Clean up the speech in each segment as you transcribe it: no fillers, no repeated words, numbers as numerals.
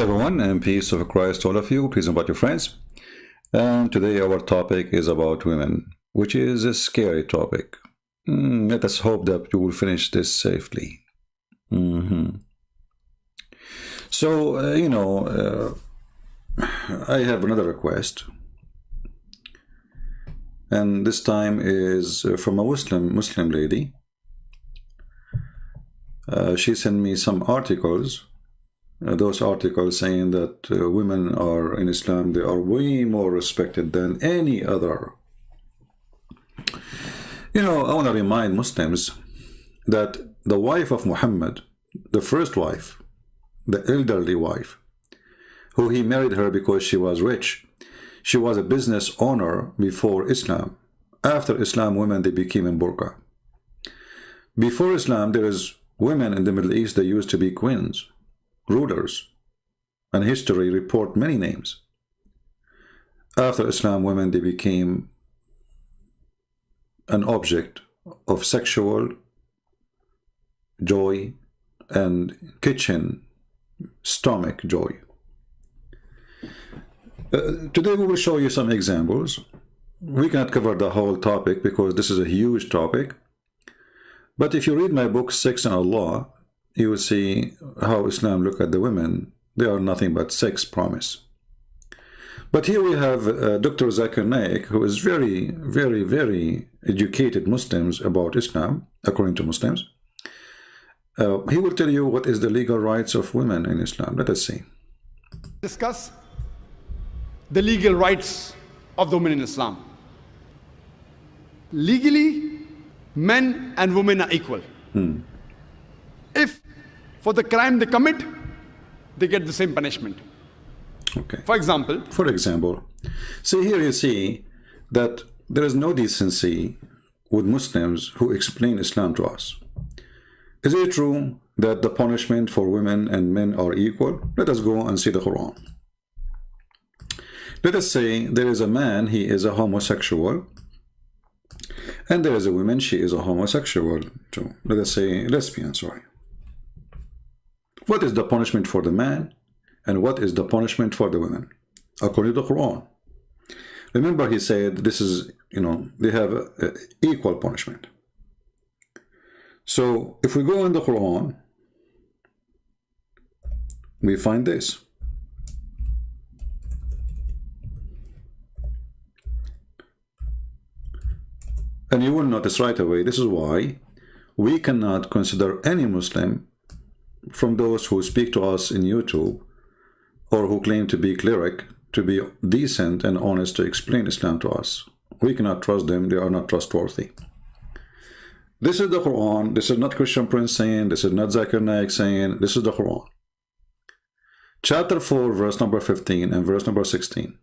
everyone, and peace of Christ to all of you. Please invite your friends. And today our topic is about women, which is a scary topic. Let us hope that you will finish this safely. So, I have another request. And this time is from a Muslim lady. She sent me some articles. Those articles saying that women are in Islam, they are way more respected than any other. I want to remind Muslims that the wife of Muhammad, the first wife, the elderly wife, who he married her because she was rich, she was a business owner before Islam. After Islam, women, they became in burqa. Before Islam, there is women in the Middle East, they used to be queens, rulers, and history report many names. After Islam, women, they became an object of sexual joy and kitchen stomach joy. Today we will show you some examples. We cannot cover the whole topic because this is a huge topic, but if you read my book, Sex and Allah, you will see how Islam look at the women. They are nothing but sex promise. But here we have Dr. Zakir Naik, who is very, very, very educated Muslims about Islam, according to Muslims. He will tell you what is the legal rights of women in Islam. Let us see. Discuss the legal rights of the women in Islam. Legally, men and women are equal. If for the crime they commit, they get the same punishment. Okay. For example, see here you see that there is no decency with Muslims who explain Islam to us. Is it true that the punishment for women and men are equal? Let us go and see the Quran. Let us say there is a man, he is a homosexual, and there is a woman, she is a homosexual too. Let us say lesbian, sorry. What is the punishment for the man and what is the punishment for the women according to the Quran? Remember, he said this is, they have equal punishment. So if we go in the Quran, we find this. And you will notice right away, this is why we cannot consider any Muslim from those who speak to us in YouTube or who claim to be cleric to be decent and honest to explain Islam to us. We cannot trust them, they are not trustworthy. This is the Quran, this is not Christian Prince saying, this is not Zakir Naik saying, this is the Quran. Chapter 4, verse number 15 and verse number 16.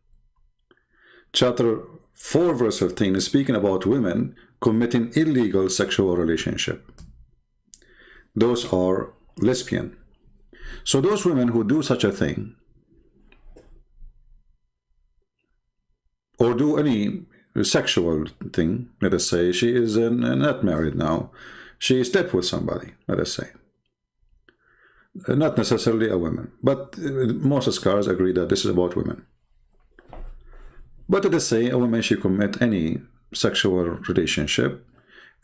Chapter 4, verse 15 is speaking about women committing illegal sexual relationship. Those are lesbian. So those women who do such a thing or do any sexual thing, let us say she is not married now, she slept with somebody, let us say, not necessarily a woman, but most scholars agree that this is about women. But let us say a woman, she commit any sexual relationship,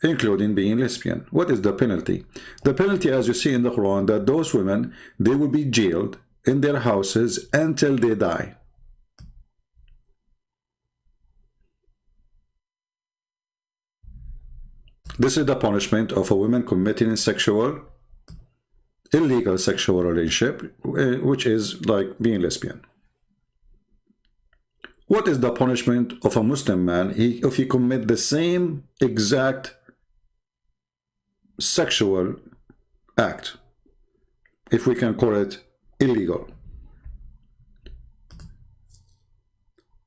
including being lesbian. What is the penalty? The penalty, as you see in the Quran, that those women, they will be jailed in their houses until they die. This is the punishment of a woman committing illegal sexual relationship, which is like being lesbian. What is the punishment of a Muslim man if he commit the same exact sexual act, if we can call it illegal?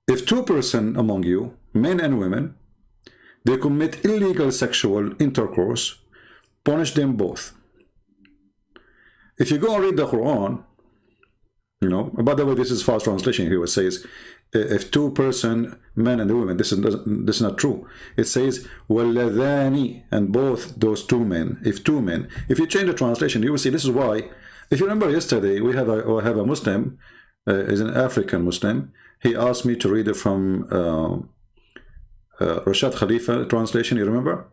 If two persons among you, men and women, they commit illegal sexual intercourse, punish them both. If you go and read the Quran, by the way, this is fast translation here. It says, if two person, men and women, this is not true. It says وَالَّذَانِ, and both those two men. If two men, if you change the translation, you will see this is why If you remember yesterday, we have a Muslim, is an African Muslim. He asked me to read it from Rashad Khalifa translation, you remember?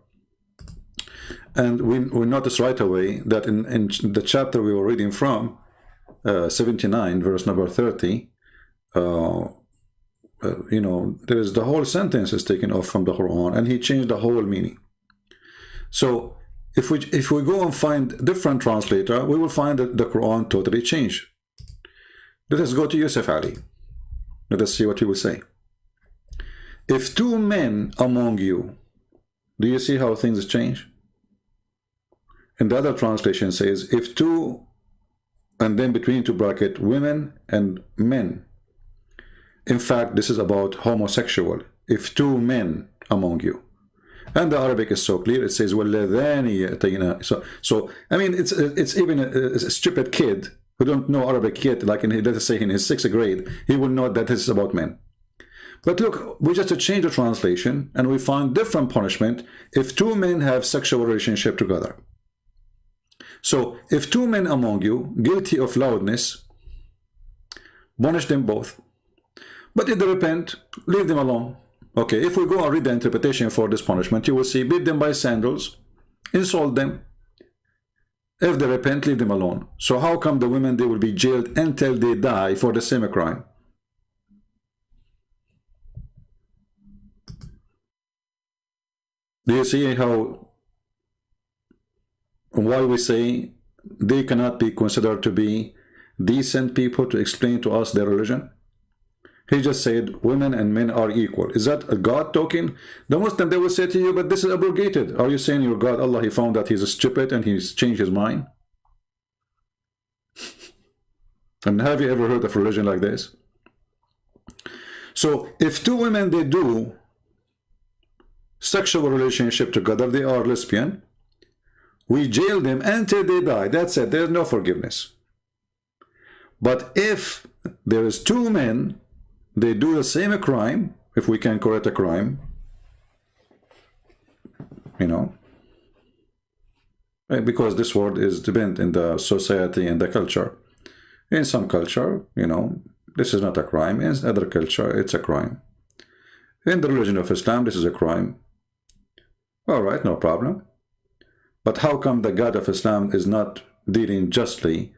And we noticed right away that in the chapter we were reading from, 79, verse number 30, you know, there's the whole sentence is taken off from the Quran, and he changed the whole meaning. So if we go and find different translator, we will find that the Quran totally changed. Let us go to Yusuf Ali. Let us see what he will say. If two men among you, do you see how things change? And the other translation says, if two, and then between two bracket, women and men. In fact, this is about homosexual. If two men among you. And the Arabic is so clear. It says, so I mean, it's even a stupid kid who don't know Arabic yet, like let us say in his 6th grade, he will know that this is about men. But look, we just change the translation and we find different punishment if two men have sexual relationship together. So if two men among you guilty of loudness, punish them both. But if they repent, leave them alone. Okay, if we go and read the interpretation for this punishment, you will see, beat them by sandals, insult them. If they repent, leave them alone. So how come the women, they will be jailed until they die for the same crime? Do you see how, why we say they cannot be considered to be decent people to explain to us their religion? He just said women and men are equal. Is that a God talking? The Muslim, they will say to you, but this is abrogated. Are you saying your God, Allah, he found that he's stupid and he's changed his mind? And have you ever heard of religion like this? So if two women, they do sexual relationship together, they are lesbian, we jail them until they die. That's it. There's no forgiveness. But if there is two men, they do the same crime, if we can correct a crime, you know, because this word is dependent in the society and the culture. In some culture, you know, this is not a crime. In other culture, it's a crime. In the religion of Islam, this is a crime. All right, no problem. But how come the God of Islam is not dealing justly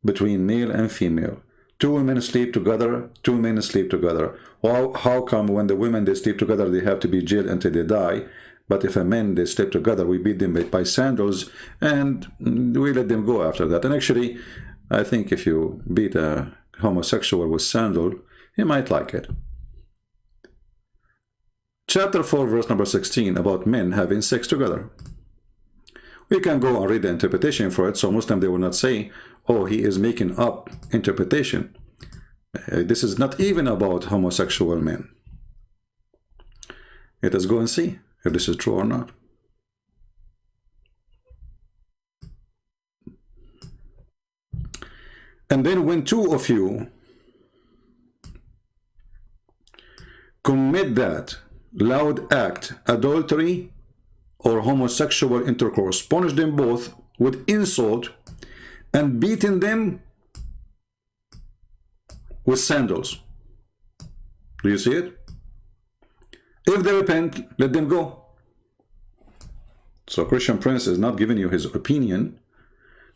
between male and female? Two women sleep together, two men sleep together. Well, how come when the women, they sleep together, they have to be jailed until they die? But if a men, they sleep together, we beat them by sandals and we let them go after that. And actually, I think if you beat a homosexual with sandal, he might like it. Chapter 4, verse number 16, about men having sex together. We can go and read the interpretation for it, so Muslim, they will not say, oh, he is making up interpretation. This is not even about homosexual men. Let us go and see if this is true or not. And then when two of you commit that loud act, adultery or homosexual intercourse, punish them both with insult and beating them with sandals. Do you see it? If they repent, let them go. So Christian Prince is not giving you his opinion.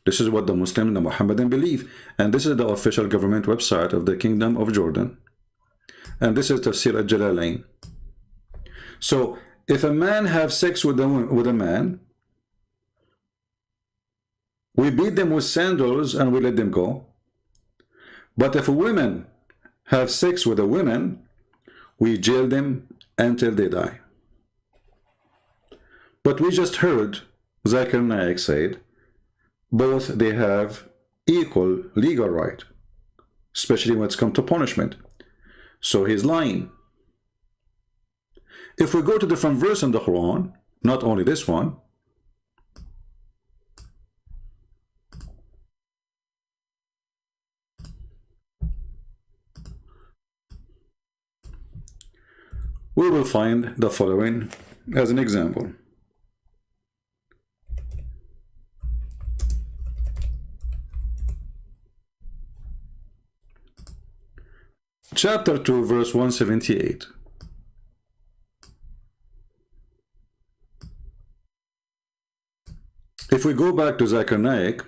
This is what the Muslim, the Muhammadan believe. And this is the official government website of the Kingdom of Jordan. And this is Tafsir al-Jalalain. So if a man have sex with a man, we beat them with sandals and we let them go. But if a woman have sex with a woman, we jail them until they die. But we just heard Zakir Naik said, both they have equal legal right, especially when it's come to punishment. So he's lying. If we go to different verse in the Quran, not only this one, we will find the following as an example. chapter 2, verse 178. If we go back to Zakir Naik,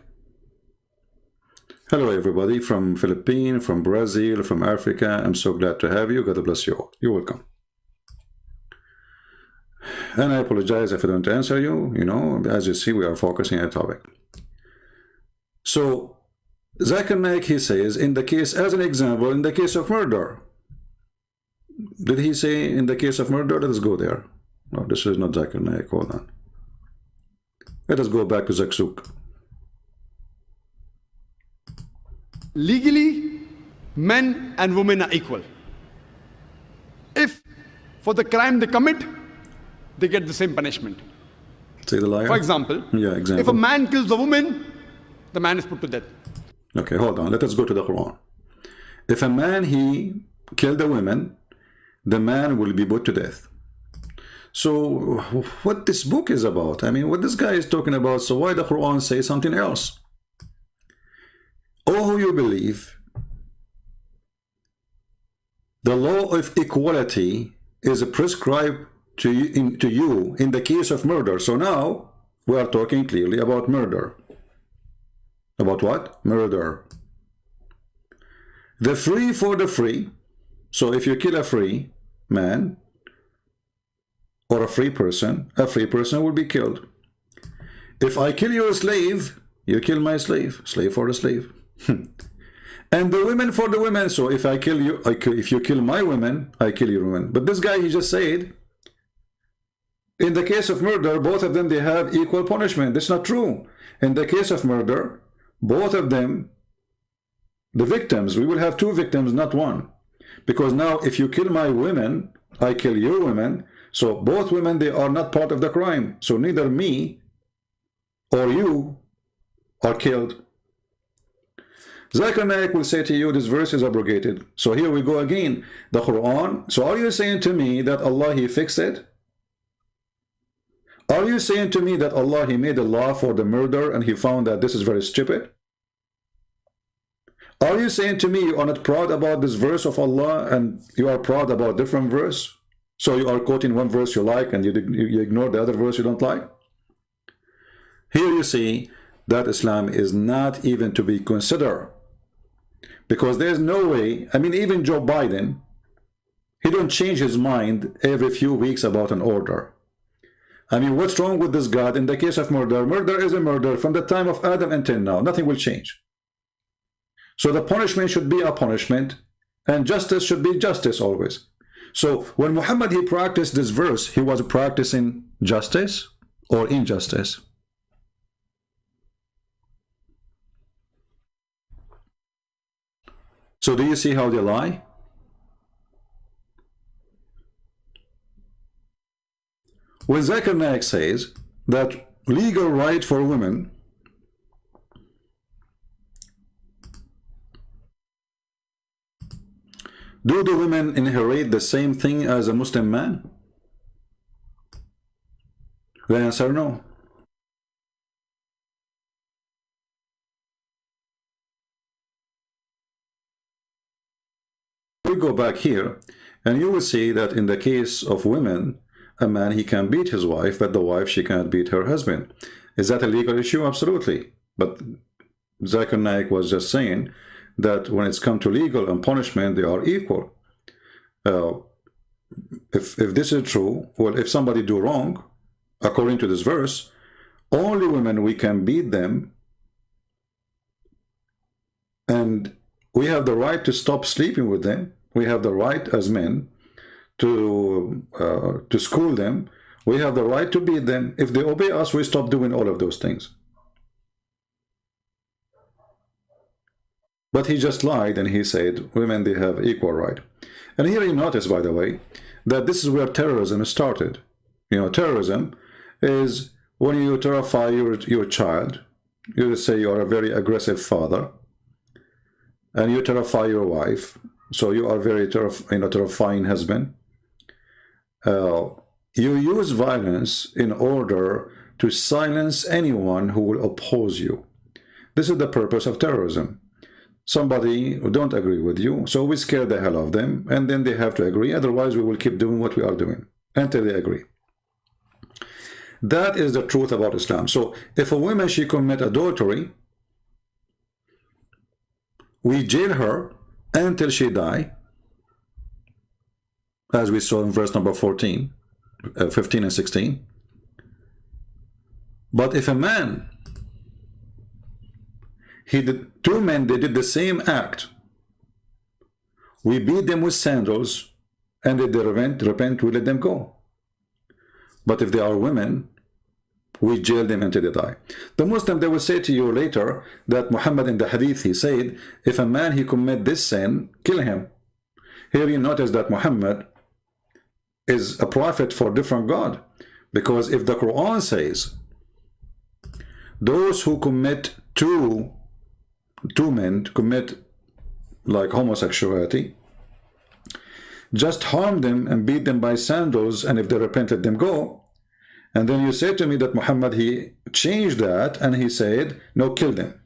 hello everybody from Philippines, from Brazil, from Africa. I'm so glad to have you. God bless you all. You're welcome. And I apologize if I don't answer you. You know, as you see, we are focusing on a topic. So, Zakir Naik, he says, in the case, as an example, in the case of murder. Did he say in the case of murder? Let us go there. No, this is not Zakir Naik. Hold on. Let us go back to Zakir. Legally, men and women are equal. If for the crime they commit, they get the same punishment. Say the liar. For example, example. If a man kills a woman, the man is put to death. Okay, hold on. Let us go to the Quran. If a man, he killed a woman, the man will be put to death. So what this book is about? I mean, what this guy is talking about, so why the Quran say something else? Oh, who you believe the law of equality is prescribed to you in the case of murder. So now we are talking clearly about murder. About what? Murder. The free for the free. So if you kill a free man or a free person will be killed. If I kill your slave, you kill my slave. Slave for the slave. And the women for the women. So if I kill you, if you kill my women, I kill your women. But this guy, he just said, in the case of murder, both of them, they have equal punishment. That's not true. In the case of murder, both of them, the victims, we will have two victims, not one. Because now, if you kill my women, I kill your women. So both women, they are not part of the crime. So neither me or you are killed. Zakir Naik will say to you, this verse is abrogated. So here we go again. The Quran. So are you saying to me that Allah, he fixed it? Are you saying to me that Allah, he made a law for the murder and he found that this is very stupid? Are you saying to me you are not proud about this verse of Allah and you are proud about different verse? So you are quoting one verse you like and you ignore the other verse you don't like? Here you see that Islam is not even to be considered. Because there's no way, I mean, even Joe Biden, he don't change his mind every few weeks about an order. I mean, what's wrong with this God? In the case of murder, murder is a murder from the time of Adam until now. Nothing will change. So the punishment should be a punishment and justice should be justice always. So when Muhammad, he practiced this verse, he was practicing justice or injustice? So do you see how they lie? When Zakir Naik says that legal right for women do the women inherit the same thing as a Muslim man? The answer no. We go back here and you will see that in the case of women, a man, he can beat his wife, but the wife, she can't beat her husband. Is that a legal issue? Absolutely. But Zakir Naik was just saying that when it's come to legal and punishment, they are equal. If this is true, well, if somebody do wrong, according to this verse, only women, we can beat them, and we have the right to stop sleeping with them. We have the right as men to school them. We have the right to beat them. If they obey us, we stop doing all of those things. But he just lied and he said women, they have equal right. And here you notice, by the way, that this is where terrorism started. You know, terrorism is when you terrify your child. You just say you are a very aggressive father and you terrify your wife. So you are very terrifying husband. You use violence in order to silence anyone who will oppose you. This is the purpose of terrorism. somebody who don't agree with you, so we scare the hell of them, and then they have to agree. Otherwise, we will keep doing what we are doing until they agree. That is the truth about Islam. So if a woman, she commit adultery, we jail her until she die, as we saw in verse number 14, 15 and 16. But if a man, two men, they did the same act, we beat them with sandals, and if they repent, we let them go. But if they are women, we jail them until they die. The Muslim, they will say to you later that Muhammad in the hadith, he said, if a man, he commit this sin, kill him. Here you notice that Muhammad is a prophet for a different God. Because if the Quran says, those who commit two men commit like homosexuality, just harm them and beat them by sandals, and if they repent, let them go. And then you say to me that Muhammad, he changed that and he said, no, kill them.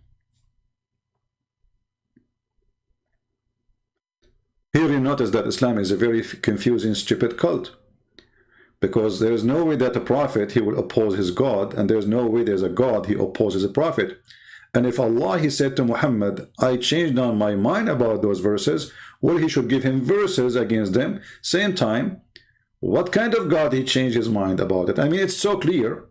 Here you notice that Islam is a very confusing, stupid cult. Because there is no way that a prophet, he will oppose his God, and there's no way there's a God, he opposes a prophet. And if Allah, he said to Muhammad, I changed on my mind about those verses, well, he should give him verses against them. Same time, what kind of God he changed his mind about it? I mean, it's so clear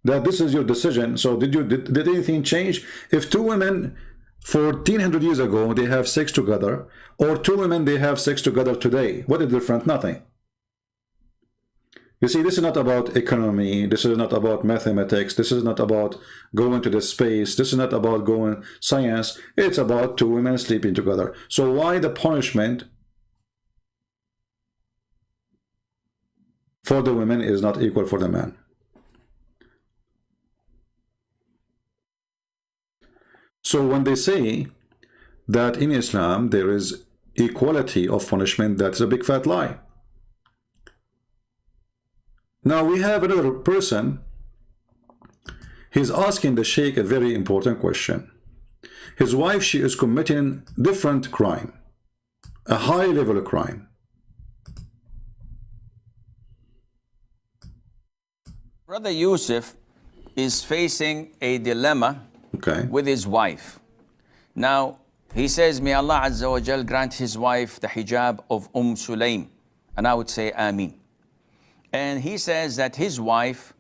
that this is your decision. So did anything change? If two women 1400 years ago, they have sex together, or two women, they have sex together today, what is different? Nothing. You see, this is not about economy, this is not about mathematics, this is not about going to the space, this is not about going science, it's about two women sleeping together. So why the punishment for the women is not equal for the man? So when they say that in Islam there is equality of punishment, that's a big fat lie. Now we have another person, he's asking the Sheikh a very important question. His wife, she is committing different crime, a high level of crime. Brother Yusuf is facing a dilemma with his wife. Now, he says, may Allah Azza wa Jal grant his wife the hijab of Sulaim. And I would say, Ameen. And he says that his wife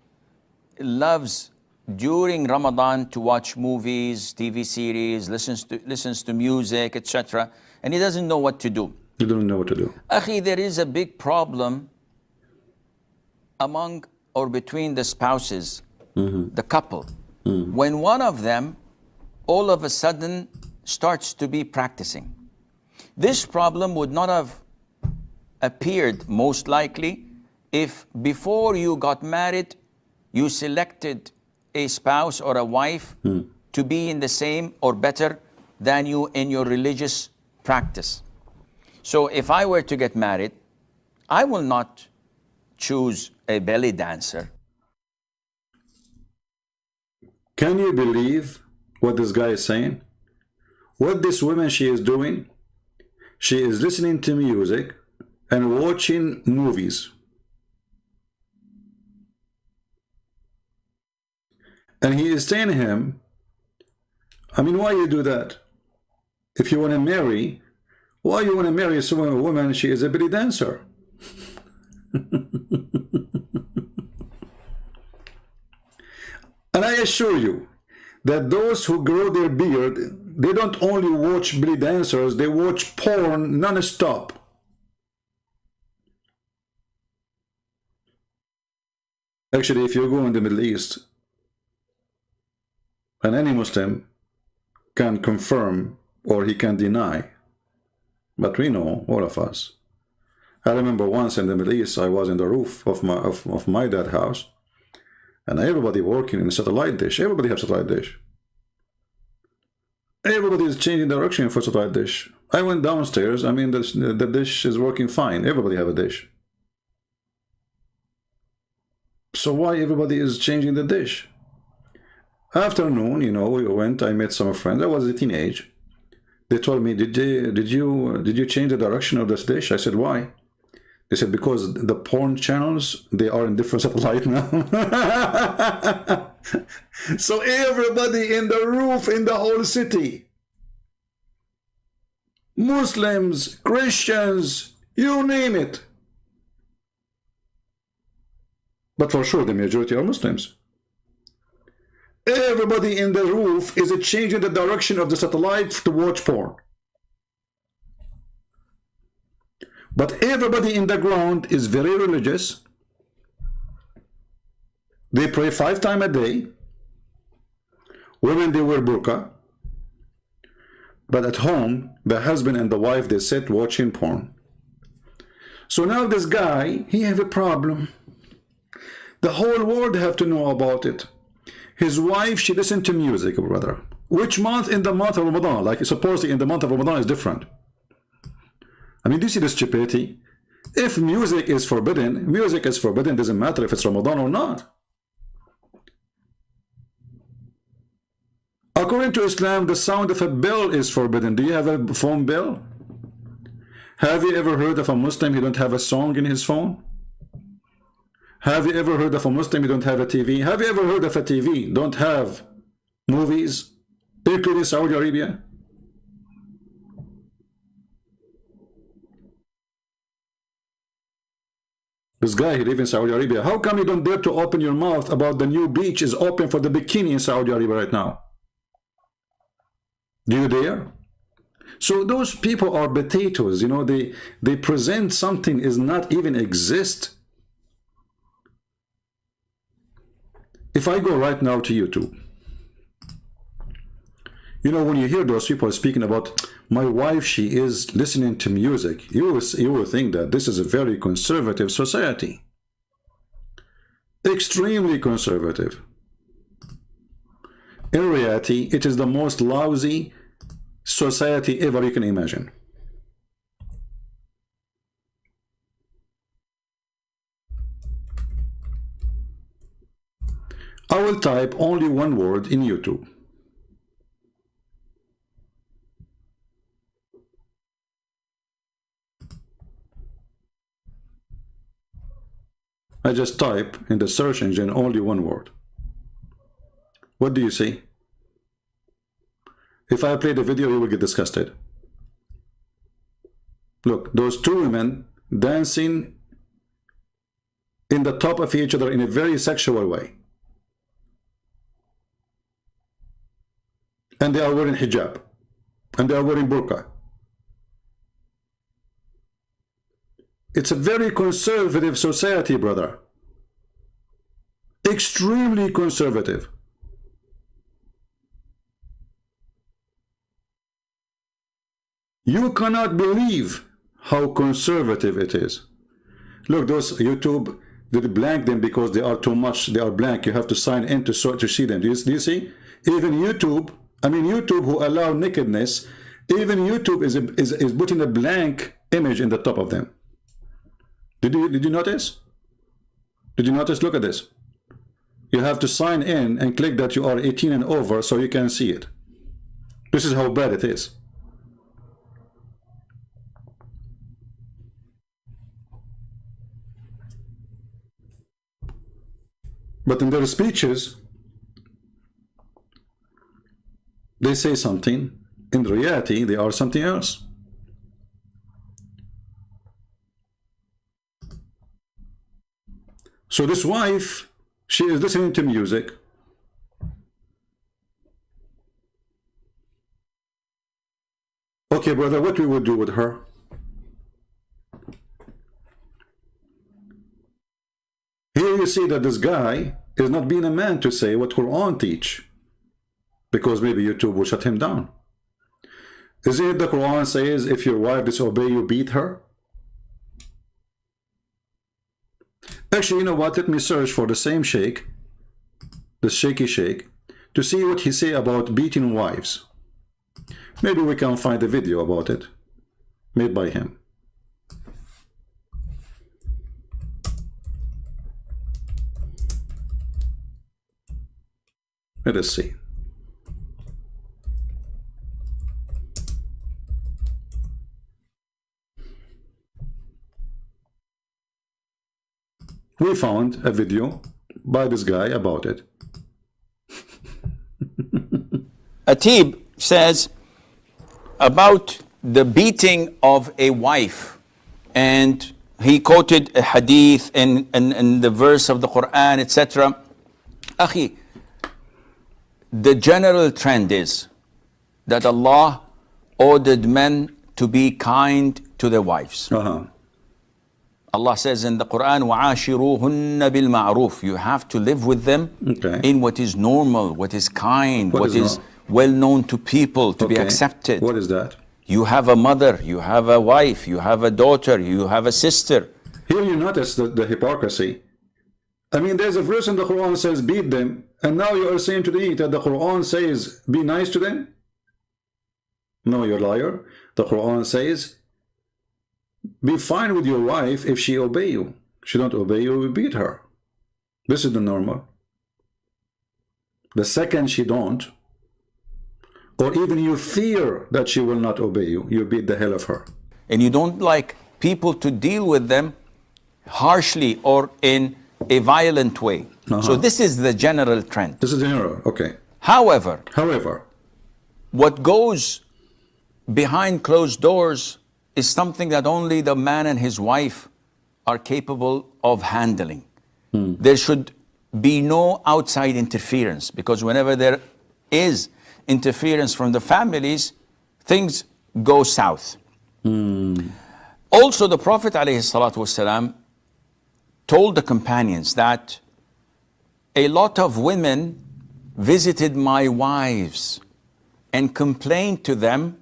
loves during Ramadan to watch movies, TV series, listens to music, etc. And he doesn't know what to do. You don't know what to do. Akhi, there is a big problem among or between the spouses, the couple. When one of them all of a sudden starts to be practicing. This problem would not have appeared most likely if before you got married, you selected a spouse or a wife to be in the same or better than you in your religious practice. So if I were to get married, I will not choose a belly dancer. Can you believe what this guy is saying? What this woman, she is doing? She is listening to music and watching movies. And he is saying to him, I mean, why you do that? If you want to marry, why you want to marry a woman, she is a belly dancer? And I assure you that those who grow their beard, they don't only watch belly dancers, they watch porn non-stop. Actually, if you go in the Middle East, and any Muslim can confirm or he can deny, but we know, all of us. I remember once in the Middle East, I was in the roof of my dad's house, and everybody working in a satellite dish. Everybody has satellite dish. Everybody is changing direction for satellite dish. I went downstairs. I mean, the dish is working fine. Everybody have a dish. So why everybody is changing the dish? Afternoon, you know, we went. I met some friends. I was a teenage. They told me, did you change the direction of this dish? I said, why? They said, because the porn channels, they are in different satellite now. So everybody in the roof in the whole city, Muslims, Christians, you name it. But for sure, the majority are Muslims. Everybody in the roof is changing the direction of the satellite to watch porn. But everybody in the ground is very religious. They pray 5 times a day. Women, they wear burqa. But at home, the husband and the wife, they sit watching porn. So now this guy, he have a problem. The whole world have to know about it. His wife, she listen to music, brother. Which month? In the month of Ramadan. Like supposedly in the month of Ramadan is different. I mean, do you see the stupidity? If music is forbidden, doesn't matter if it's Ramadan or not. According to Islam, the sound of a bell is forbidden. Do you have a phone bell? Have you ever heard of a Muslim who don't have a song in his phone? Have you ever heard of a Muslim who don't have a TV? Have you ever heard of a TV don't have movies, including Saudi Arabia? This guy, he lives in Saudi Arabia. How come you don't dare to open your mouth about the new beach is open for the bikini in Saudi Arabia right now? Do you dare? So those people are potatoes, you know, they present something is not even exist. If I go right now to YouTube, you know, when you hear those people speaking about my wife, she is listening to music, you will think that this is a very conservative society. Extremely conservative. In reality, it is the most lousy society ever you can imagine. I will type only one word in YouTube. I just type in the search engine only one word. What do you see? If I play the video, you will get disgusted. Look, those two women dancing in the top of each other in a very sexual way. And they are wearing hijab. And they are wearing burqa. It's a very conservative society, brother. Extremely conservative. You cannot believe how conservative it is. Look, those YouTube, they blank them because they are too much. They are blank. You have to sign in to see them. Do you see? Even YouTube, YouTube who allow nakedness, even YouTube is putting a blank image in the top of them. Did you notice? Did you notice? Look at this. You have to sign in and click that you are 18 and over so you can see it. This is how bad it is. But in their speeches, they say something. In reality, they are something else. So this wife, she is listening to music. Okay, brother, what we would do with her? Here you see that this guy is not being a man to say what Quran teach, because maybe YouTube will shut him down. Isn't it the Quran says if your wife disobey you, beat her? Actually, you know what? Let me search for the same sheikh, the shaky sheikh, to see what he say about beating wives. Maybe we can find a video about it made by him. Let us see. We found a video by this guy about it. Atib says about the beating of a wife, and he quoted a hadith in the verse of the Quran, etc. Akhi, the general trend is that Allah ordered men to be kind to their wives. Allah says in the Quran, وَعَاشِرُوهُنَّ بِالْمَعْرُوفِ. You have to live with them in what is normal, what is kind, what is well known to people, to be accepted. What is that? You have a mother, you have a wife, you have a daughter, you have a sister. Here you notice the hypocrisy. I mean, there's a verse in the Quran says beat them, and now you are saying to me that the Quran says be nice to them? No, you're a liar. The Quran says be fine with your wife if she obey you. She don't obey you, you beat her. This is the normal. The second she don't, or even you fear that she will not obey you, you beat the hell of her. And you don't like people to deal with them harshly or in a violent way. So this is the general trend. This is general, okay. However, what goes behind closed doors is something that only the man and his wife are capable of handling. There should be no outside interference, because whenever there is interference from the families, things go south. Also, the Prophet ﷺ told the companions that a lot of women visited my wives and complained to them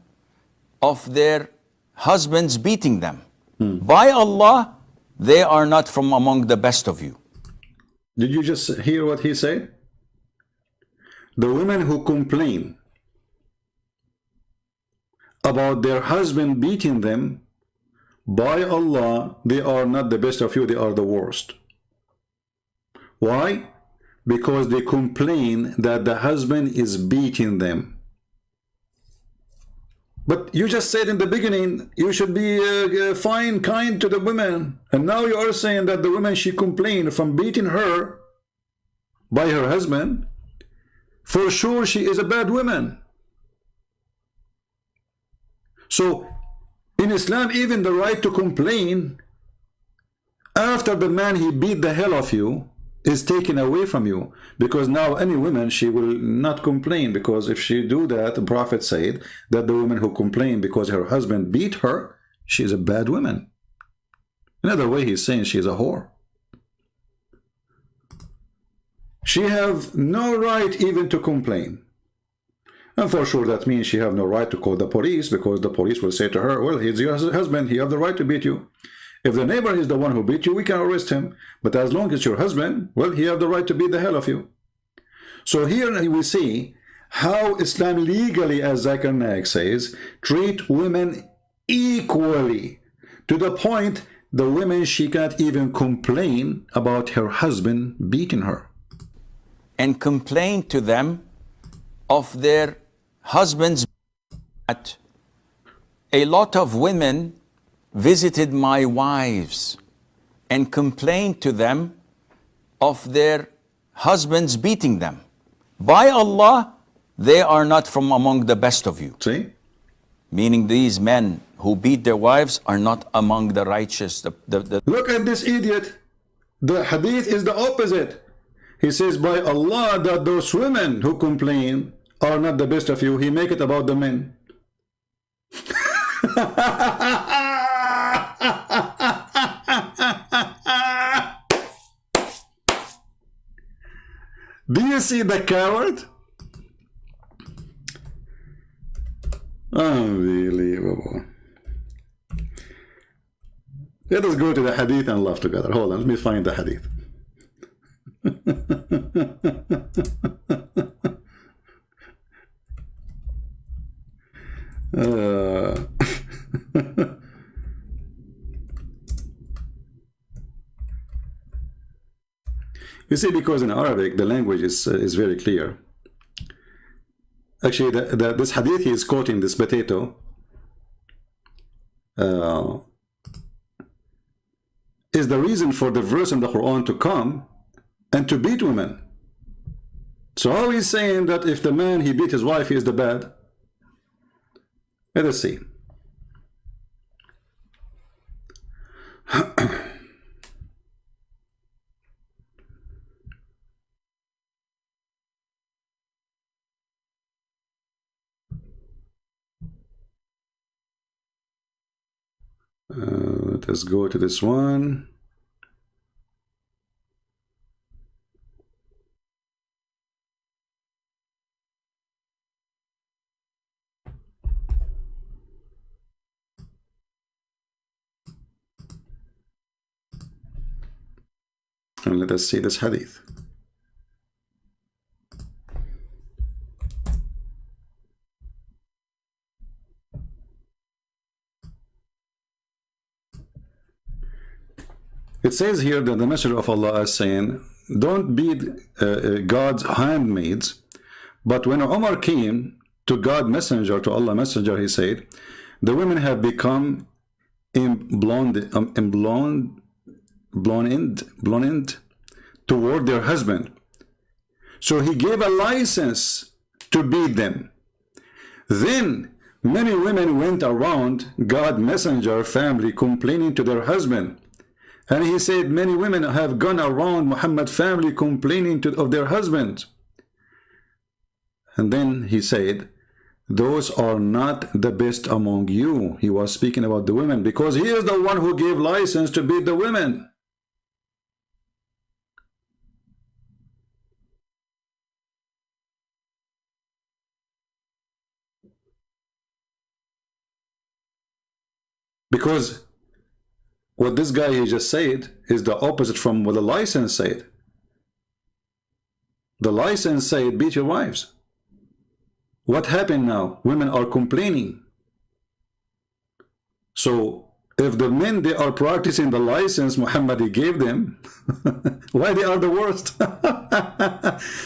of their husbands beating them. By Allah, they are not from among the best of you. Did you just hear what he said? The women who complain about their husband beating them, by Allah, they are not the best of you, they are the worst. Why? Because they complain that the husband is beating them. But you just said in the beginning, you should be fine, kind to the women. And now you are saying that the woman, she complained from beating her by her husband. For sure, she is a bad woman. So, in Islam, even the right to complain after the man, he beat the hell of you, is taken away from you, because now any woman, she will not complain, because if she do that, the Prophet said that the woman who complained because her husband beat her, she is a bad woman. Another way, he's saying she is a whore. She have no right even to complain, and for sure that means she have no right to call the police, because the police will say to her, well, he's your husband, he have the right to beat you. If the neighbor is the one who beat you, we can arrest him. But as long as your husband, well, he have the right to beat the hell of you. So here we see how Islam legally, as Zakir Naik says, treat women equally, to the point the women, she can't even complain about her husband beating her. And complain to them of their husbands. A lot of women visited my wives and complained to them of their husbands beating them. By Allah, they are not from among the best of you. See? Meaning these men who beat their wives are not among the righteous. Look at this idiot. The hadith is the opposite. He says, by Allah, that those women who complain are not the best of you. He make it about the men. Do you see the coward? Unbelievable. Let us go to the hadith and laugh together. Hold on, let me find the hadith. You see, because in Arabic the language is very clear. Actually, this hadith he is quoting, this potato, is the reason for the verse in the Quran to come and to beat women. So how is saying that if the man, he beat his wife, he is the bad? Let us see. Let us go to this one. And let us see this hadith. It says here that the Messenger of Allah is saying, don't beat God's handmaids. But when Umar came to God Messenger, to Allah Messenger, he said, the women have become blonde toward their husband. So he gave a license to beat them. Then many women went around God Messenger family complaining to their husband. And he said, many women have gone around Muhammad family complaining of their husbands. And then he said, those are not the best among you. He was speaking about the women because he is the one who gave license to beat the women. Because what this guy he just said is the opposite from what the license said. The license said, beat your wives. What happened now? Women are complaining. So if the men, they are practicing the license Muhammad he gave them, why they are the worst?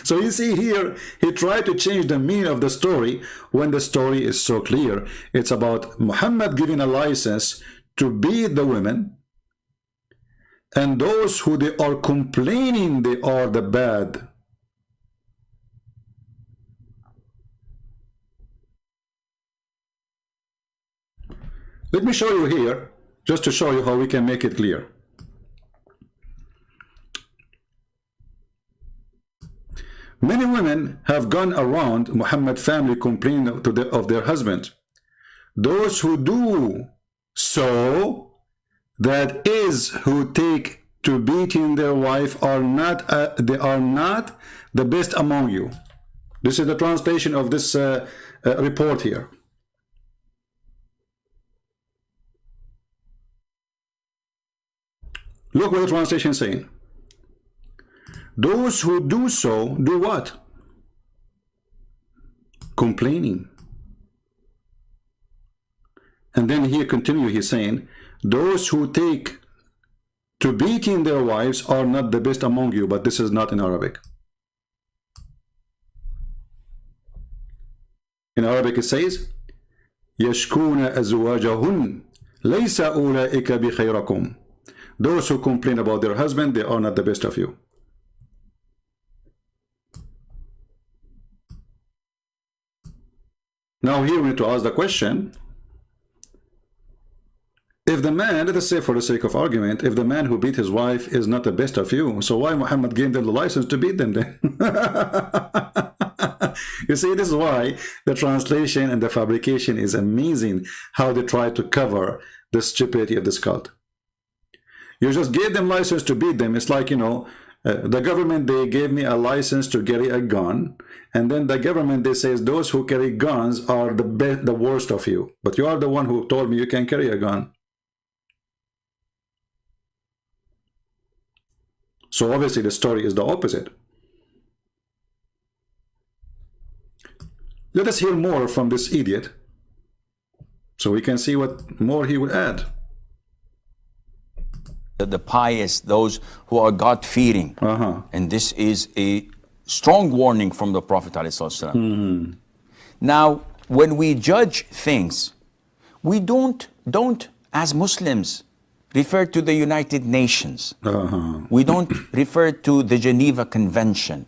So you see here, he tried to change the meaning of the story when the story is so clear. It's about Muhammad giving a license to beat the women, and those who they are complaining they are the bad. Let me show you here, just to show you how we can make it clear. Many women have gone around Muhammad family complaining of their husband. Those who do so, that is, who take to beating their wife, are not they are not the best among you. This is the translation of this report here. Look what the translation is saying. Those who do so, do what? Complaining. And then here continue, he's saying, those who take to beating their wives are not the best among you, but this is not in Arabic. In Arabic it says, يَشْكُونَ أَزْوَاجَهُنْ لَيْسَ أُولَئِكَ بِخَيْرَكُمْ. Those who complain about their husband, they are not the best of you. Now here we need to ask the question, if the man, let us say for the sake of argument, if the man who beat his wife is not the best of you, so why Muhammad gave them the license to beat them then? You see, this is why the translation and the fabrication is amazing, how they try to cover the stupidity of this cult. You just gave them license to beat them. It's like, you know, the government, they gave me a license to carry a gun, and then the government, they says those who carry guns are the worst of you, but you are the one who told me you can carry a gun. So obviously the story is the opposite. Let us hear more from this idiot so we can see what more he would add. The pious, those who are God-fearing. And this is a strong warning from the Prophet ﷺ. Now, when we judge things, we don't as Muslims refer to the United Nations. Uh-huh. We don't refer to the Geneva Convention.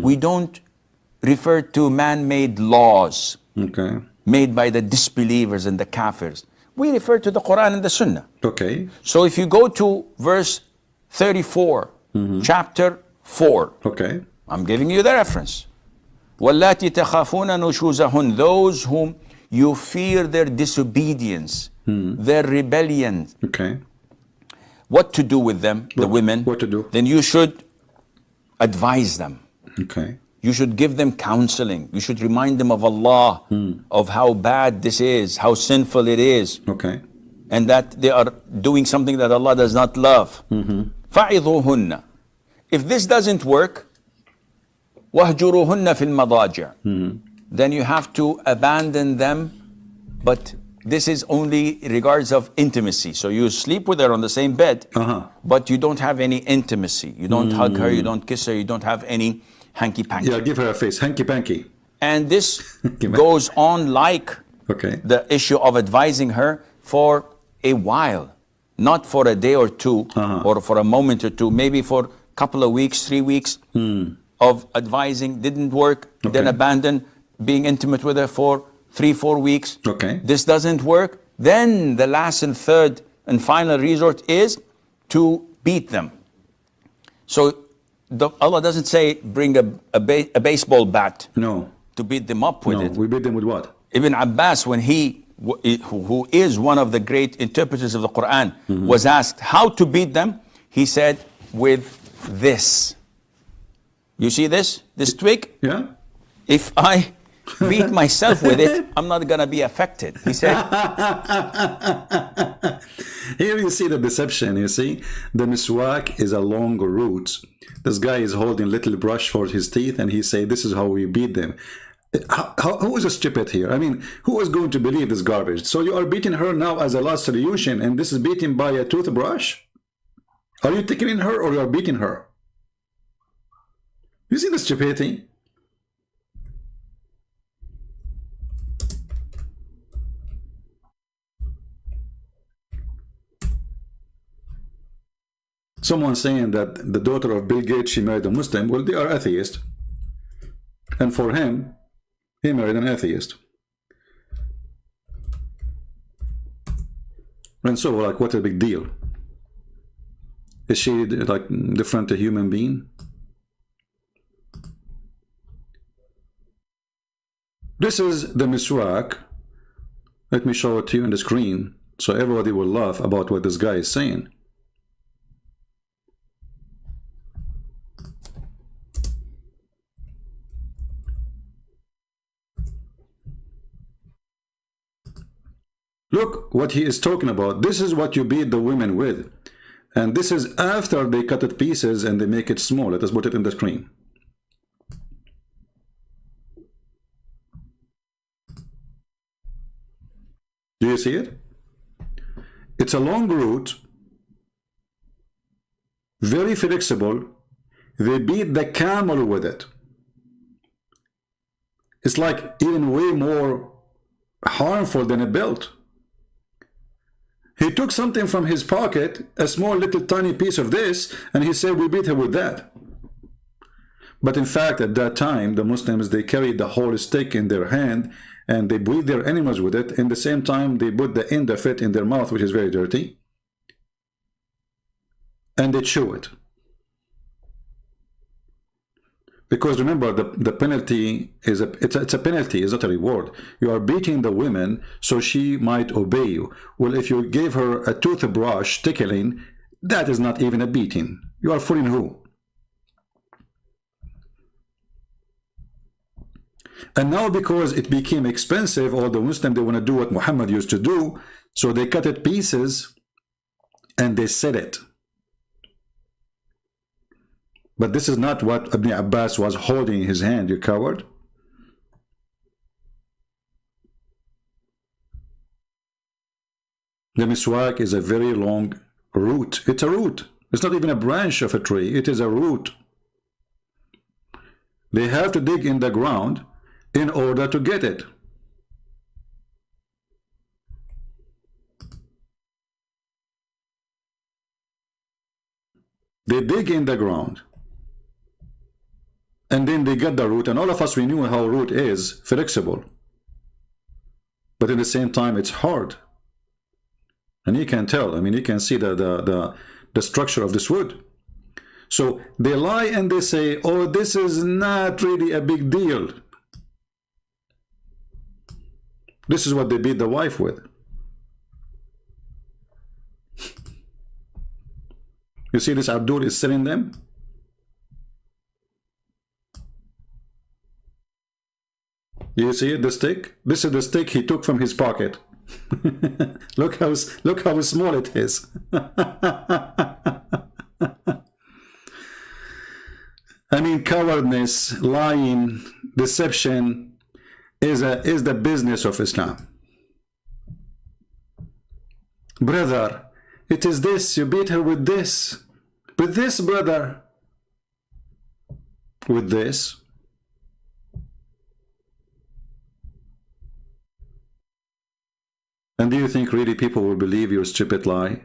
We don't refer to man-made laws Okay. made by the disbelievers and the kafirs. We refer to the Quran and the Sunnah. Okay. So if you go to verse 34, chapter 4, Okay. I'm giving you the reference. وَاللَّاتِ تَخَافُونَ نُشُوزَهُنْ, those whom you fear their disobedience, their rebellion. Okay. What to do with them, the women? What to do? Then you should advise them. Okay. You should give them counseling. You should remind them of Allah, of how bad this is, how sinful it is, Okay. and that they are doing something that Allah does not love. فَعِظُوهُنَّ. If this doesn't work, وَهْجُرُوهُنَّ فِي الْمَضَاجِعِ. Then you have to abandon them, but this is only regards of intimacy. So you sleep with her on the same bed, but you don't have any intimacy. You don't hug her, you don't kiss her, you don't have any hanky-panky. Yeah, give her a face. Hanky-panky. And this goes on like Okay. the issue of advising her for a while, not for a day or two, or for a moment or two, maybe for a couple of weeks, 3 weeks of advising, didn't work, then abandon being intimate with her for 3-4 weeks. Okay. This doesn't work. Then the last and third and final resort is to beat them. So Allah doesn't say bring a baseball bat No. to beat them up with No. it. We beat them with what? Ibn Abbas, when who is one of the great interpreters of the Quran, was asked how to beat them, he said, with this. You see this twig? Yeah. If I beat myself with it, I'm not going to be affected. He said, Here you see the deception, you see? The miswak is a long root. This guy is holding little brush for his teeth and he say, this is how we beat them. Who is stupid here? I mean, who is going to believe this garbage? So you are beating her now as a last solution and this is beaten by a toothbrush? Are you tickling her or you are beating her? You see the stupidity? Someone saying that the daughter of Bill Gates, she married a Muslim. Well, they are atheist. And for him, he married an atheist. And so, like, what a big deal. Is she, like, different a human being? This is the miswak. Let me show it to you on the screen so everybody will laugh about what this guy is saying. Look what he is talking about. This is what you beat the women with. And this is after they cut it pieces and they make it small. Let us put it in the screen. Do you see it? It's a long root, very flexible. They beat the camel with it. It's like even way more harmful than a belt. He took something from his pocket, a small little tiny piece of this, and he said we beat her with that. But in fact, at that time, the Muslims, they carried the whole stick in their hand and they beat their animals with it. In the same time, they put the end of it in their mouth, which is very dirty, and they chew it. Because remember, the penalty is it's a penalty, it's not a reward. You are beating the women so she might obey you. Well, if you gave her a toothbrush tickling, that is not even a beating. You are fooling who? And now because it became expensive, all the Muslims, they want to do what Muhammad used to do, so they cut it pieces and they said it. But this is not what Ibn Abbas was holding in his hand, you coward. The miswak is a very long root. It's a root. It's not even a branch of a tree. It is a root. They have to dig in the ground in order to get it. They dig in the ground, and then they get the root, and all of us, we knew how root is flexible, but at the same time it's hard, and you can tell. I mean, you can see the structure of this wood. So they lie and they say, oh, this is not really a big deal. This is what they beat the wife with. You see, this Abdul is selling them. You see it, the stick? This is the stick he took from his pocket. look how small it is. I mean, cowardness, lying, deception is the business of Islam. Brother, it is this, you beat her with this. With this, brother. With this. And do you think really people will believe your stupid lie?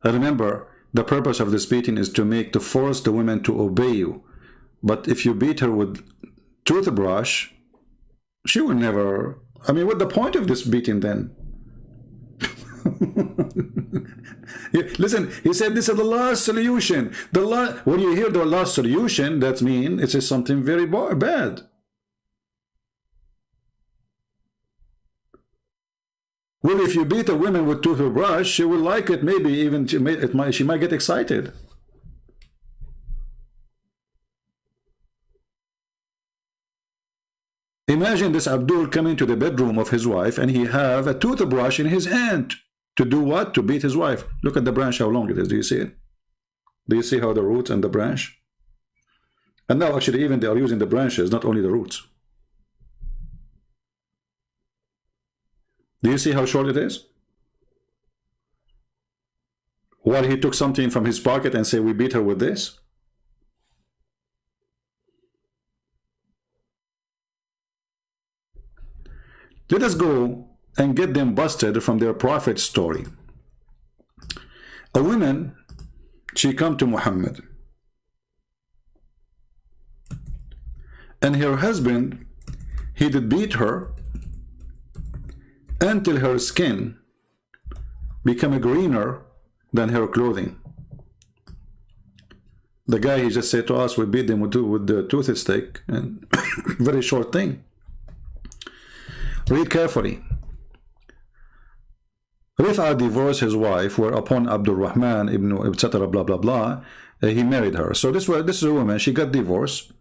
And remember, the purpose of this beating is to force the women to obey you. But if you beat her with toothbrush, she will never. I mean, what's the point of this beating then? Listen, he said this is the last solution. When you hear the last solution, that means it is something very bad. Well, if you beat a woman with toothbrush, she will like it. Maybe even she might get excited. Imagine this Abdul coming to the bedroom of his wife and he have a toothbrush in his hand. To do what? To beat his wife. Look at the branch, how long it is. Do you see it? Do you see how the roots and the branch? And now actually even they are using the branches, not only the roots. Do you see how short it is? While he took something from his pocket and said, we beat her with this. Let us go and get them busted from their prophet story. A woman, she come to Muhammad, and her husband, he did beat her until her skin became greener than her clothing. The guy, he just said to us, we beat them with the toothstick, and very short thing. Read carefully. Rif'a divorced his wife, whereupon Abdul Rahman ibn etc. blah blah blah, he married her. So this is a woman. She got divorced,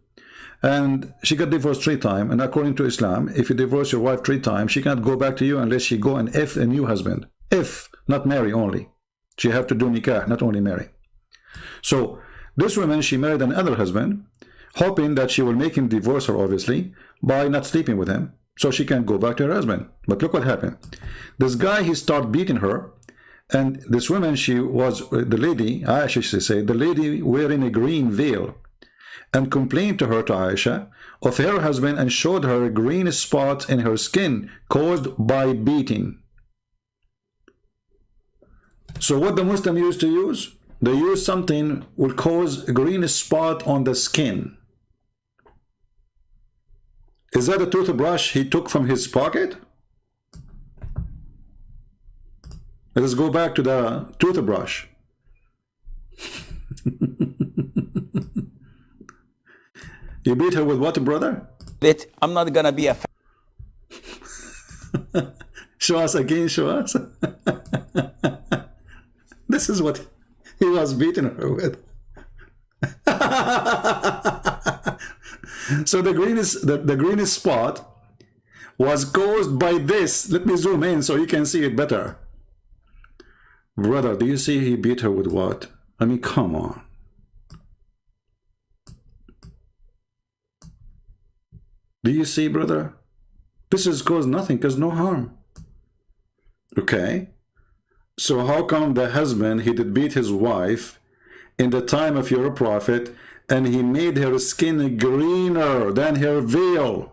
and she got divorced 3 times. And according to Islam, if you divorce your wife 3 times, she can't go back to you unless she go and F a new husband. If not marry only, she have to do nikah, not only marry. So this woman, she married another husband, hoping that she will make him divorce her, obviously, by not sleeping with him, so she can go back to her husband. But look what happened. This guy, he started beating her, and this woman, she was the lady, Aisha, she said, the lady wearing a green veil, and complained to her, to Aisha, of her husband, and showed her a green spot in her skin caused by beating. So what the Muslim used to use? They use something will cause a green spot on the skin. Is that a toothbrush he took from his pocket? Let us go back to the toothbrush. You beat her with what, brother? I'm not gonna be a Show us again, show us. This is what he was beating her with. So the green spot was caused by this. Let me zoom in so you can see it better. Brother, do you see he beat her with what? I mean, come on. Do you see, brother? This is caused nothing, cause no harm. Okay? So how come the husband, he did beat his wife in the time of your prophet, and he made her skin greener than her veil?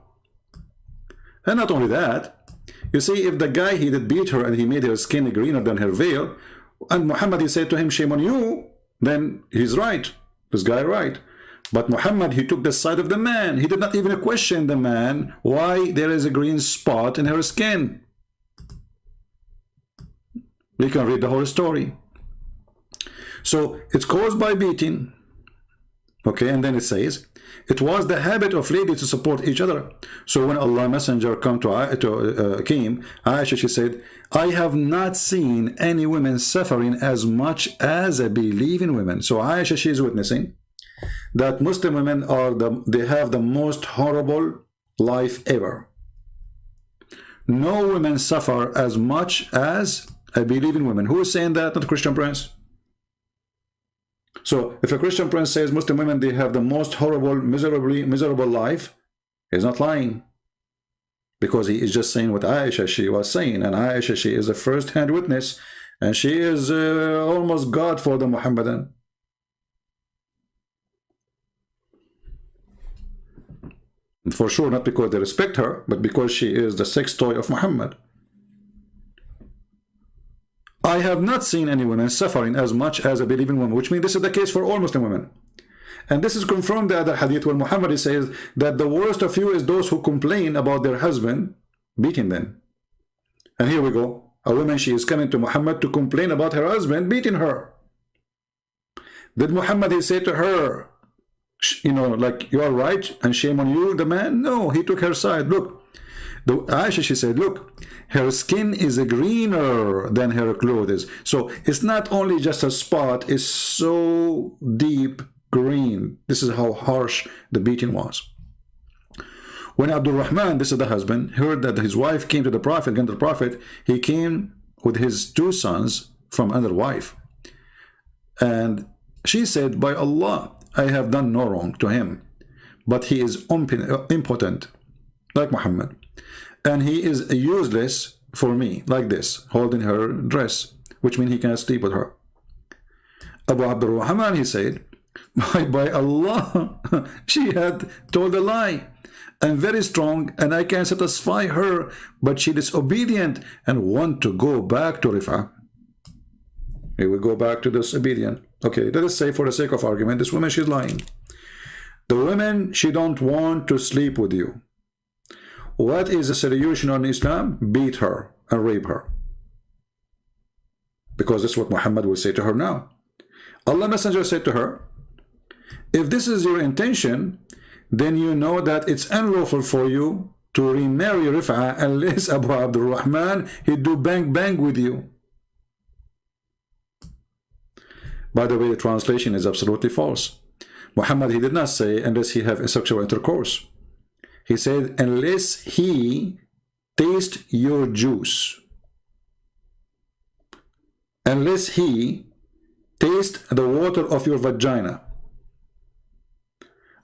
And not only that, you see, if the guy, he did beat her and he made her skin greener than her veil, And Muhammad, he said to him, shame on you. Then he's right. This guy right. But Muhammad, he took the side of the man. He did not even question the man why there is a green spot in her skin. We can read the whole story. So it's caused by beating. Okay, and then it says, it was the habit of ladies to support each other. So when Allah Messenger came, Aisha, she said, I have not seen any women suffering as much as I believe in women. So Aisha, she is witnessing that Muslim women they have the most horrible life ever. No women suffer as much as I believe in women. Who is saying that? Not a Christian Prince. So if a Christian Prince says Muslim women, they have the most horrible, miserable life, he's not lying. Because he is just saying what Aisha, she was saying. And Aisha, she is a first-hand witness. And she is almost God for the Muhammadan. For sure, not because they respect her, but because she is the sex toy of Muhammad. I have not seen any women suffering as much as I believe in women, which means this is the case for all Muslim women. And this is confirmed the other hadith where Muhammad says that the worst of you is those who complain about their husband beating them. And here we go. A woman, she is coming to Muhammad to complain about her husband beating her. Did Muhammad, he say to her, you know, like, you are right and shame on you, the man? No, he took her side. Look, Aisha, she said, look, her skin is greener than her clothes. So it's not only just a spot, it's so deep green. This is how harsh the beating was. When Abdul Rahman, this is the husband, heard that his wife came to the Prophet, he came with his 2 sons from another wife. And she said, by Allah, I have done no wrong to him, but he is impotent, like Muhammad. And he is useless for me, like this, holding her dress, which means he cannot sleep with her. Abu Abdul Rahman, he said, by Allah, she had told a lie. I'm very strong and I can satisfy her, but she is disobedient and want to go back to Rif'ah. We will go back to disobedient. Okay, let us say for the sake of argument, this woman, she's lying. The woman, she don't want to sleep with you. What is the solution on Islam? Beat her and rape her. Because that's what Muhammad will say to her now. Allah Messenger said to her, if this is your intention, then you know that it's unlawful for you to remarry Rif'ah unless Abu Abdul Rahman, he do bang bang with you. By the way, the translation is absolutely false. Muhammad, he did not say unless he have a sexual intercourse. He said unless he taste your juice. Unless he taste the water of your vagina.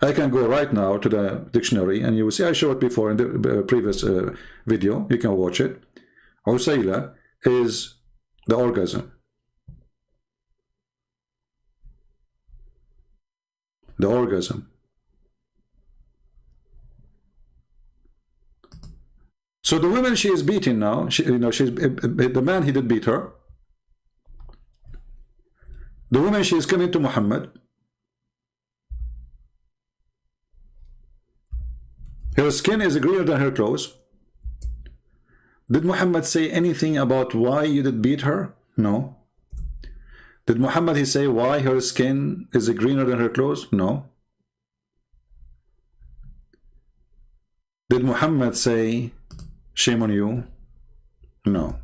I can go right now to the dictionary and you will see I showed it before in the previous video. You can watch it. Usayla is the orgasm. The orgasm. So the woman, she is beaten now. The man, he did beat her. The woman, she is coming to Muhammad. Her skin is greener than her clothes. Did Muhammad say anything about why you did beat her? No. Did Muhammad, he say why her skin is greener than her clothes? No. Did Muhammad say shame on you? No.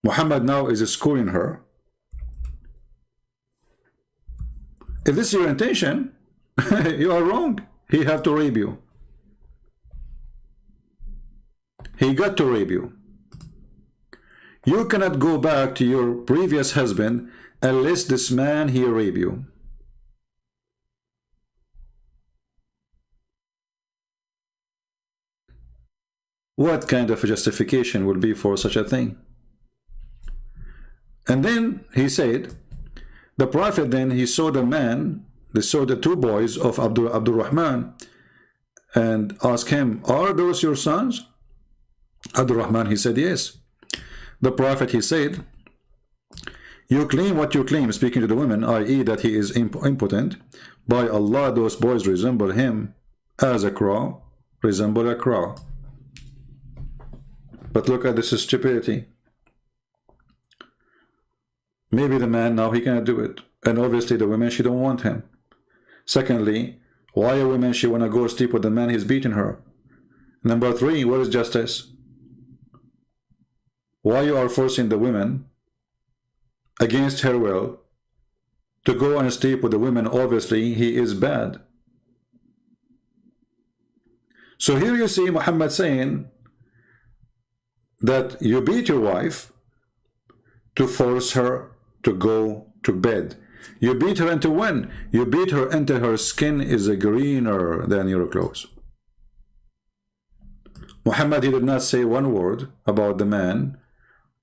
Muhammad now is schooling her. If this is your intention, you are wrong. He have to rape you. He got to rape you. You cannot go back to your previous husband unless this man, he rape you. What kind of a justification will be for such a thing? And then he said, the Prophet then, he saw the man, they saw the 2 boys of Abdul Rahman and asked him, are those your sons? Abdul Rahman, he said, yes. the Prophet, he said, you claim what you claim, speaking to the women, i.e. that he is impotent. By Allah, those boys resemble him as a crow, resemble a crow. But look at this stupidity. Maybe the man now he cannot do it. And obviously the women, she don't want him. Secondly, why a woman she wanna go sleep with the man he's beating her? Number three, what is justice? Why you are forcing the women against her will to go and sleep with the women? Obviously he is bad. So here you see Muhammad saying that you beat your wife to force her to go to bed. You beat her into when? You beat her until her skin is greener than your clothes. Muhammad, he did not say one word about the man.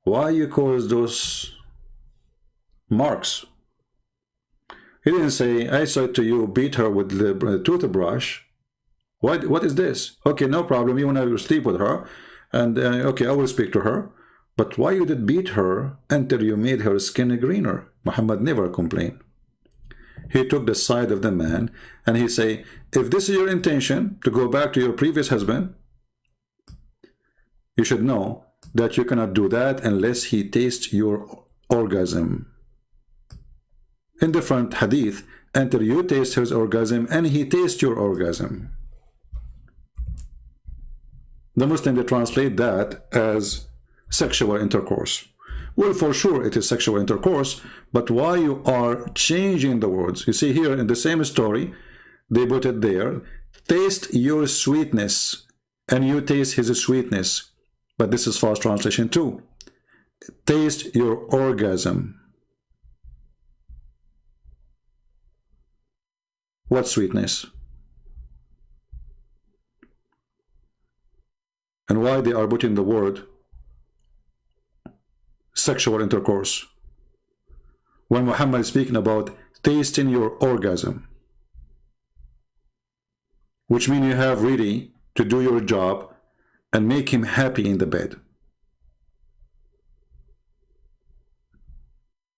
Why you cause those marks? He didn't say, I said to you, beat her with the toothbrush. What is this? Okay, no problem. You want to sleep with her. And okay, I will speak to her. But why you did beat her until you made her skin greener? Muhammad never complained. He took the side of the man and he say, if this is your intention to go back to your previous husband, you should know that you cannot do that unless he tastes your orgasm. In different hadith, until you taste his orgasm and he tastes your orgasm. The Muslim, they translate that as sexual intercourse. Well, for sure it is sexual intercourse, but why you are changing the words? You see here in the same story, they put it there, taste your sweetness, and you taste his sweetness. But this is false translation too. Taste your orgasm. What sweetness? And why they are putting the word sexual intercourse when Muhammad is speaking about tasting your orgasm, which means you have really to do your job and make him happy in the bed.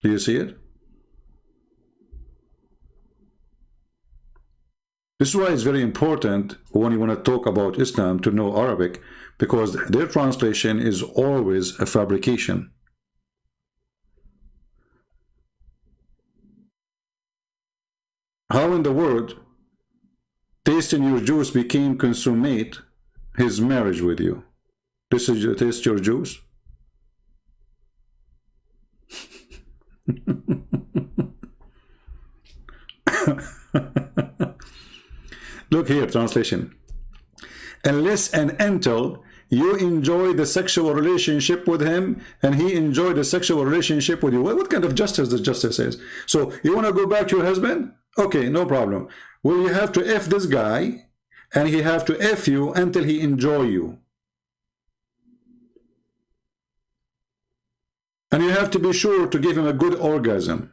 Do you see it? This is why it's very important when you want to talk about Islam to know Arabic, because their translation is always a fabrication. How in the world tasting your juice became consummate his marriage with you? This is your taste your juice? Look here, translation. Unless and until you enjoy the sexual relationship with him and he enjoyed the sexual relationship with you. What kind of justice does justice is? So you want to go back to your husband? Okay, no problem. Well, you have to F this guy and he have to F you until he enjoy you. And you have to be sure to give him a good orgasm.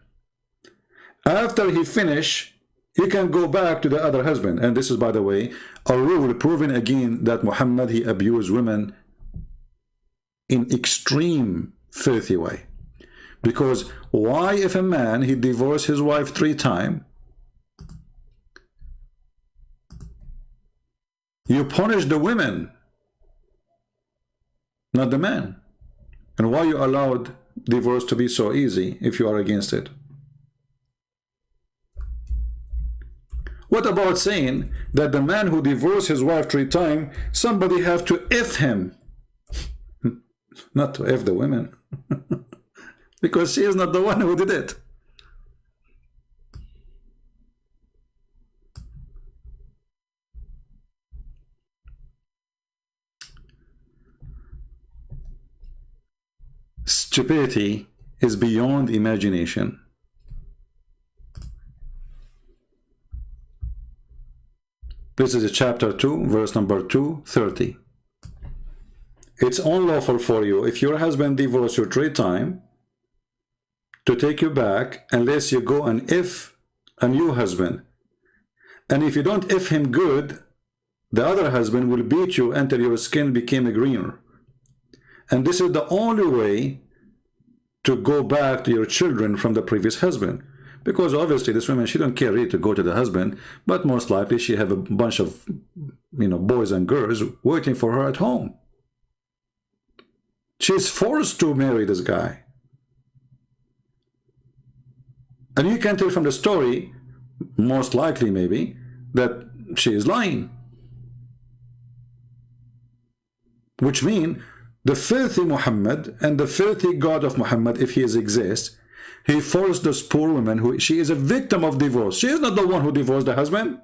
After he finish, you can go back to the other husband. And this is, by the way, a rule proving again that Muhammad, he abused women in extreme filthy way. Because why if a man, he divorced his wife 3 times, you punish the women, not the man? And why you allowed divorce to be so easy if you are against it? What about saying that the man who divorced his wife 3 times, somebody have to F him? Not to F the women. Because she is not the one who did it. Stupidity is beyond imagination. This is chapter 2, verse number 230. It's unlawful for you, if your husband divorced you 3 times, to take you back unless you go and F a new husband. And if you don't F him good, the other husband will beat you until your skin became greener. And this is the only way to go back to your children from the previous husband. Because obviously this woman, she don't care really to go to the husband, but most likely she have a bunch of, boys and girls waiting for her at home. She's forced to marry this guy. And you can tell from the story, most likely maybe, that she is lying. Which means the filthy Muhammad and the filthy God of Muhammad, if he exists, he forced this poor woman, she is a victim of divorce. She is not the one who divorced the husband.